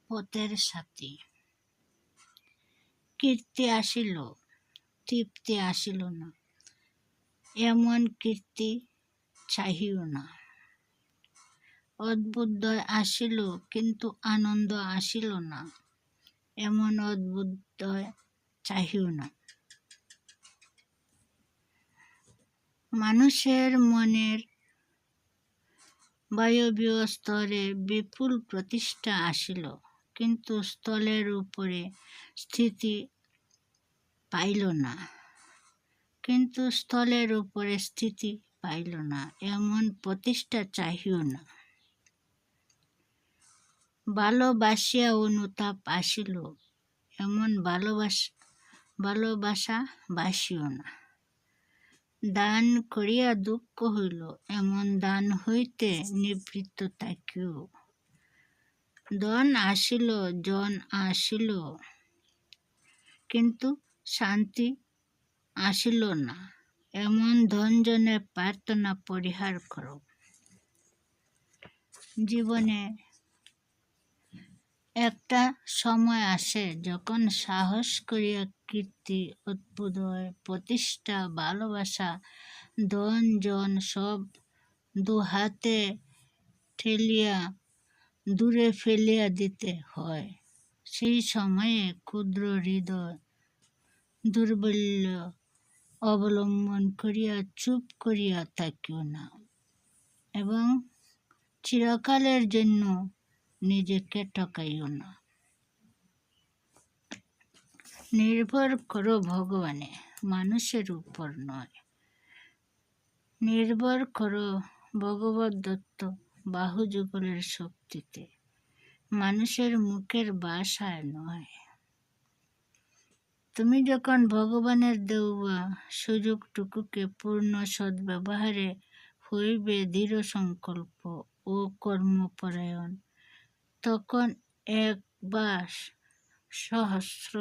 পথের সাথী। কীর্তি আসিল, তৃপ্তি আসিল না, এমন কীর্তি চাহিও না। অদ্ভুতদয় আসিল, কিন্তু আনন্দ আসিল না, এমন অদ্ভুতদয় চাহিও না। মানুষের মনের বায়বীয় স্তরে বিপুল প্রতিষ্ঠা আসিল, কিন্তু স্থলের উপরে স্থিতি পাইল না, এমন প্রতিষ্ঠা চাহিও না। ভালোবাসিয়া অনুতাপ আসিল, এমন ভালোবাসা বাসিও না। দান করিয়া দুঃখ হইল, এমন দান হইতে নিবৃত্ত থাকিও। ধন আসিল, জন আসিল, কিন্তু শান্তি আসিল না, এমন ধনজনের প্রার্থনা পরিহার করো। জীবনে একটা সময় আসে যখন সাহস করিয়া কীর্তি, অভ্যুদয়, প্রতিষ্ঠা, ভালোবাসা, ধন জন সব দুহাতে ঠেলিয়া দূরে ফেলিয়া দিতে হয়। সেই সময়ে ক্ষুদ্র হৃদয় দুর্বল্য অবলম্বন করিয়া চুপ করিয়া থাকিও না, এবং চিরকালের জন্য নিজেকে ঠকাইও না। নির্ভর করো ভগবানে, মানুষের উপর নয়। নির্ভর করো ভগবত দত্ত বাহুযুগলের শক্তিতে, মানুষের মুখের ভাষায় নয়। তুমি যখন ভগবানের দেওয়া সুযোগটুকুকে পূর্ণ সদ্ব্যবহারে হইবে দৃঢ় সংকল্প ও কর্মপরায়ণ, তখন এক বা সহস্র